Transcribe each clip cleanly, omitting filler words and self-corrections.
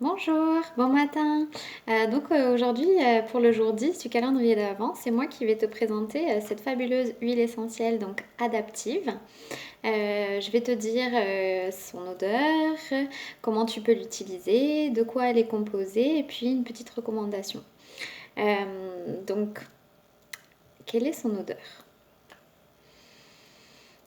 Bonjour, bon matin. Aujourd'hui, pour le jour 10 du calendrier de l'Avent, c'est moi qui vais te présenter cette fabuleuse huile essentielle donc adaptive. Je vais te dire son odeur, comment tu peux l'utiliser, de quoi elle est composée et puis une petite recommandation. Donc, quelle est son odeur?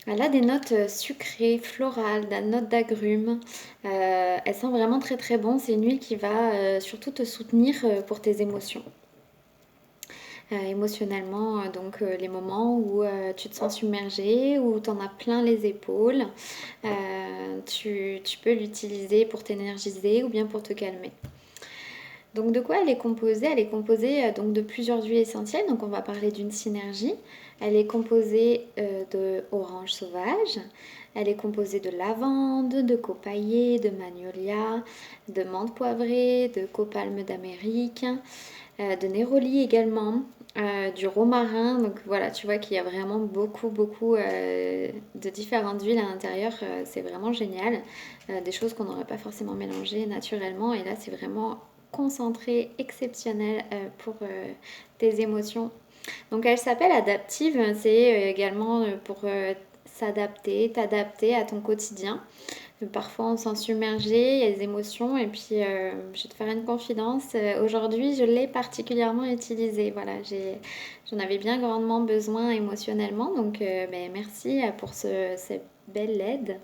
Elle a des notes sucrées, florales, des notes d'agrumes. Elle sent vraiment très très bon. C'est une huile qui va surtout te soutenir pour tes émotions. Émotionnellement, les moments où tu te sens submergé, où tu en as plein les épaules, tu peux l'utiliser pour t'énergiser ou bien pour te calmer. Donc de quoi elle est composée? Elle est composée donc de plusieurs huiles essentielles. Donc on va parler d'une synergie. Elle est composée de orange sauvage. Elle est composée de lavande, de copaillé, de magnolia, de menthe poivrée, de copalme d'Amérique, de néroli également, du romarin. Donc voilà, tu vois qu'il y a vraiment beaucoup de différentes huiles à l'intérieur. C'est vraiment génial. Des choses qu'on n'aurait pas forcément mélangées naturellement. Et là, c'est vraiment concentré, exceptionnel pour tes émotions. Donc elle s'appelle adaptive, c'est également pour s'adapter, t'adapter à ton quotidien. Parfois on se sent submergé, il y a des émotions et puis je vais te faire une confidence. Aujourd'hui je l'ai particulièrement utilisée. Voilà, j'en avais bien grandement besoin émotionnellement. Donc merci pour cette belle aide.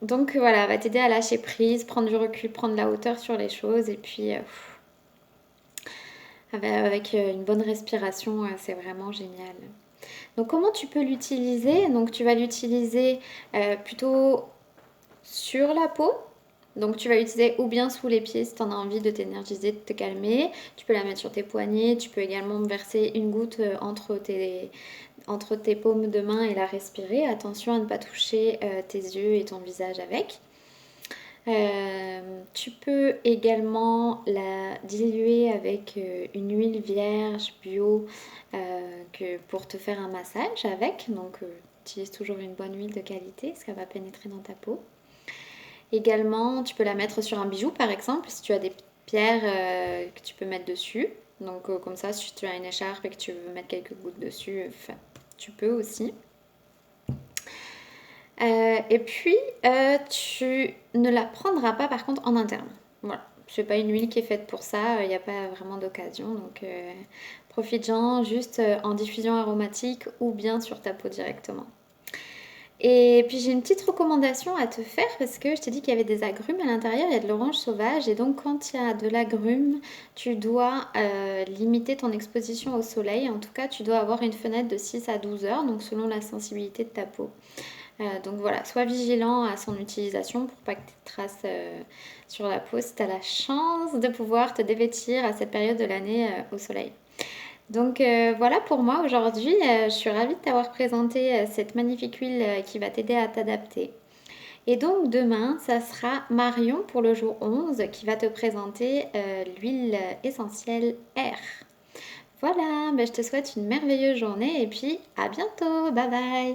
Donc voilà, va t'aider à lâcher prise, prendre du recul, prendre la hauteur sur les choses et puis avec une bonne respiration, c'est vraiment génial. Donc comment tu peux l'utiliser? Donc tu vas l'utiliser plutôt sur la peau. Donc tu vas l'utiliser ou bien sous les pieds si tu en as envie de t'énergiser, de te calmer. Tu peux la mettre sur tes poignets, tu peux également verser une goutte entre tes paumes de main et la respirer. Attention à ne pas toucher tes yeux et ton visage avec. Tu peux également la diluer avec une huile vierge bio pour te faire un massage avec. Donc utilise toujours une bonne huile de qualité, parce qu'elle va pénétrer dans ta peau. Également, tu peux la mettre sur un bijou par exemple, si tu as des pierres que tu peux mettre dessus. Donc comme ça, si tu as une écharpe et que tu veux mettre quelques gouttes dessus, tu peux aussi. Et puis, tu ne la prendras pas par contre en interne. Voilà, c'est pas une huile qui est faite pour ça, il n'y a pas vraiment d'occasion. Donc, profite-en juste en diffusion aromatique ou bien sur ta peau directement. Et puis j'ai une petite recommandation à te faire parce que je t'ai dit qu'il y avait des agrumes à l'intérieur, il y a de l'orange sauvage et donc quand il y a de l'agrume, tu dois limiter ton exposition au soleil. En tout cas, tu dois avoir une fenêtre de 6 à 12 heures, donc selon la sensibilité de ta peau. Donc voilà, sois vigilant à son utilisation pour pas que tu te traces sur la peau si tu as la chance de pouvoir te dévêtir à cette période de l'année au soleil. Donc voilà pour moi aujourd'hui, je suis ravie de t'avoir présenté cette magnifique huile qui va t'aider à t'adapter. Et donc demain, ça sera Marion pour le jour 11 qui va te présenter l'huile essentielle R. Voilà, je te souhaite une merveilleuse journée et puis à bientôt, bye bye.